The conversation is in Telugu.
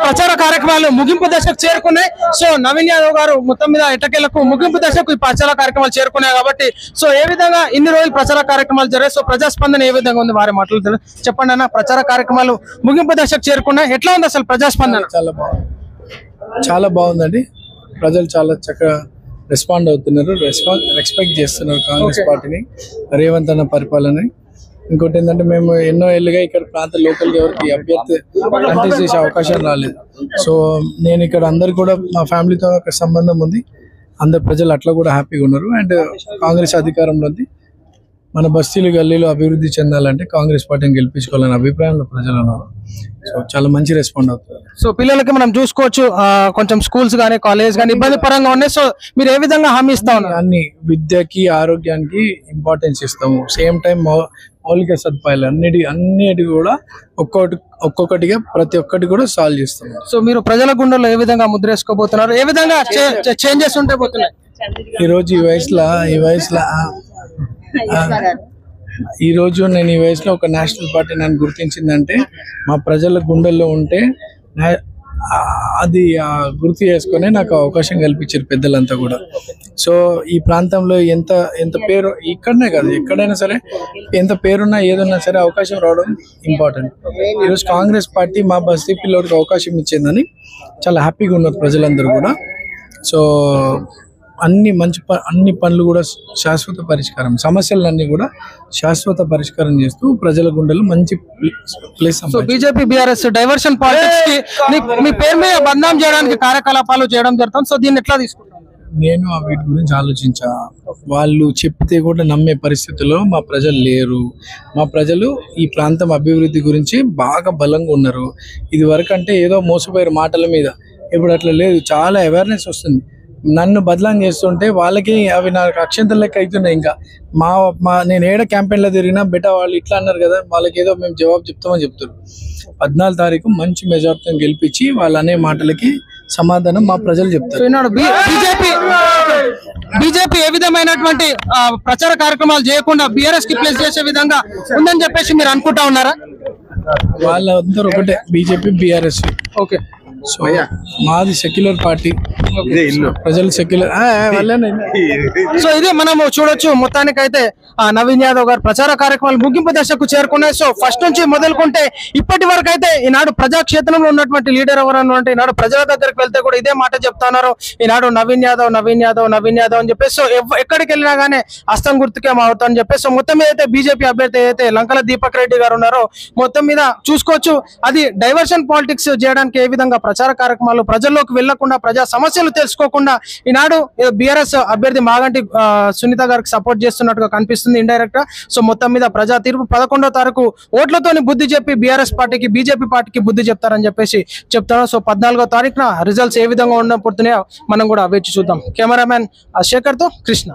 ప్రచార కార్యక్రమాలు ముగింపు దశకు చేరుకున్నాయి. సో నవీన్ యాదవ్ గారు మొత్తం మీద ఎట్టకేలకు ముగింపు దశకు ఈ ప్రచార కార్యక్రమాలు చేరుకున్నాయి కాబట్టి సో ఏ విధంగా ఇన్ని రోజులు ప్రచార కార్యక్రమాలు జరిగాయి, సో ప్రజాస్పందన ఏ విధంగా ఉంది వారి మాటలు చెప్పండి అన్న. ప్రచార కార్యక్రమాలు ముగింపు దశకు చేరుకున్నాయి, ఎట్లా ఉంది అసలు ప్రజాస్పందన? చాలా బాగుందండి. ప్రజలు చాలా చక్కగా రెస్పాండ్ అవుతున్నారు, రెస్పెక్ట్ చేస్తున్నారు కాంగ్రెస్ పార్టీని, రేవంత్ అన్న పరిపాలన. ఇంకోటి ఏంటంటే మేము ఎన్నో ఏళ్ళుగా ఇక్కడ ప్రాంత లోకల్ ఎవరికి అభ్యర్థి కంటెస్ట్ చేసే అవకాశం రాలేదు. సో నేను ఇక్కడ అందరు కూడా మా ఫ్యామిలీతో ఒక సంబంధం ఉంది, అందరు ప్రజలు అట్లా కూడా హ్యాపీగా ఉన్నారు. అండ్ కాంగ్రెస్ అధికారంలో ఉంది, మన బస్తీలు గల్లీలు అభివృద్ధి చెందాలంటే కాంగ్రెస్ పార్టీని గెలిపించుకోవాలనే అభిప్రాయంలో ప్రజలు ఉన్నారు. సో చాలా మంచి రెస్పాండ్ అవుతారు. సో పిల్లలకి మనం చూసుకోవచ్చు కొంచెం స్కూల్స్ కానీ కాలేజ్ కానీ ఇబ్బంది పరంగా ఉన్నాయి, సో మీరు ఏ విధంగా హామీ ఇస్తా ఉన్నారు? అన్ని విద్యకి ఆరోగ్యానికి ఇంపార్టెన్స్ ఇస్తాము. సేమ్ టైం మౌలిక సదుపాయాలు అన్నిటి కూడా ఒక్కొక్కటిగా ప్రతి ఒక్కటి కూడా సాల్వ్ చేస్తాము. సో మీరు ప్రజల గుండెల్లో ఏ విధంగా ముద్ర వేసుకోబోతున్నారు, ఏ విధంగా చేంజెస్ ఉంటే పోతున్నాయి? ఈ రోజు నేను ఈ వయసులో ఒక నేషనల్ పార్టీ నన్ను గుర్తించిందంటే మా ప్రజల గుండెల్లో ఉంటే అది గుర్తు చేసుకునే నాకు అవకాశం కల్పించారు పెద్దలంతా కూడా. సో ఈ ప్రాంతంలో ఎంత పేరు ఇక్కడనే కాదు ఎక్కడైనా సరే ఎంత పేరున్నా ఏదన్నా సరే అవకాశం రావడం ఇంపార్టెంట్. ఈరోజు కాంగ్రెస్ పార్టీ మా బస్తీ పిల్లలకి అవకాశం ఇచ్చిందని చాలా హ్యాపీగా ఉన్నారు ప్రజలందరూ కూడా. సో అన్ని పనులు కూడా శాశ్వత పరిష్కారం, సమస్యలన్నీ కూడా శాశ్వత పరిష్కారం చేస్తూ ప్రజల గుండెలు మంచి place. BJP BRS diversion politics కి మీ పేరు మీద బదనాం చేయడానికి కార్యకలాపాలు చేయడం జరుగుతుంది, సో దీన్ని ఎట్లా తీసుకుంటారు? నేను వీటి గురించి ఆలోచించా. వాళ్ళు చెప్తే కూడా నమ్మే పరిస్థితుల్లో మా ప్రజలు లేరు. మా ప్రజలు ఈ ప్రాంతం అభివృద్ధి గురించి బాగా బలంగా ఉన్నారు. ఇది వరకు అంటే ఏదో మోసపోయారు మాటల మీద, ఇప్పుడు అట్లా లేదు, చాలా అవేర్నెస్ వస్తుంది. నన్ను బదలాం చేస్తుంటే వాళ్ళకి అవి నాకు అక్షంతల లెక్క అవుతున్నాయి. ఇంకా నేను ఏడ క్యాంపెయిన్లో తిరిగినా బెటా వాళ్ళు ఇట్లా అన్నారు కదా, వాళ్ళకి ఏదో మేము జవాబు చెప్తామని చెప్తారు. 14 తారీఖు మంచి మెజార్టీని గెలిపించి వాళ్ళు అనే మాటలకి సమాధానం మా ప్రజలు చెప్తారు. బీజేపీ ఏ విధమైనటువంటి ప్రచార కార్యక్రమాలు చేయకుండా బీఆర్ఎస్ కి ప్లేస్ చేసే విధంగా ఉందని చెప్పేసి మీరు అనుకుంటా ఉన్నారా? వాళ్ళందరూ ఒకటే, బీజేపీ బీఆర్ఎస్. ఓకే, సో మాది సెక్యులర్ పార్టీ, ప్రజలు సెక్యులర్. సో ఇదే మనము చూడొచ్చు. మొత్తానికైతే నవీన్ యాదవ్ గారు ప్రచార కార్యక్రమాలు ముగింపు దశకు చేరుకున్నాయి. సో ఫస్ట్ నుంచి మొదలుకుంటే ఇప్పటి వరకు అయితే ఈనాడు ప్రజాక్షేత్రంలో ఉన్నటువంటి లీడర్ ఎవరు అంటే ఈనాడు ప్రజల దగ్గరికి వెళ్తే కూడా ఇదే మాట చెప్తున్నారు, ఈనాడు నవీన్ యాదవ్ అని చెప్పేసి. సో ఎక్కడికి వెళ్ళినా గానీ హస్తం గుర్తుకే అవుతా అని చెప్పేసి. సో మొత్తం మీద అయితే బీజేపీ అభ్యర్థి అయితే లంకల దీపక్ రెడ్డి గారు ఉన్నారో మొత్తం మీద చూసుకోవచ్చు. అది డైవర్షన్ పాలిటిక్స్ చేయడానికి ఏ విధంగా ప్రచార కార్యక్రమాలు ప్రజల్లోకి వెళ్లకుండా ప్రజా సమస్యలు తెలుసుకోకుండా ఈనాడు బీఆర్ఎస్ అభ్యర్థి మాగంటి సునీత గారికి సపోర్ట్ చేస్తున్నట్టుగా కనిపిస్తుంది ఇండైరెక్ట్ గా. సో మొత్తం మీద ప్రజా తీర్పు 11వ తారీఖు ఓట్లతోని బుద్ధి చెప్పి బీఆర్ఎస్ పార్టీకి బీజేపీ పార్టీకి బుద్ధి చెప్తారని చెప్పేసి చెప్తాను. సో 14వ తారీఖున రిజల్ట్స్ ఏ విధంగా ఉండబోతున్నాయో మనం కూడా వేచి చూద్దాం. కెమెరామ్యాన్ శేఖర్ తో కృష్ణ.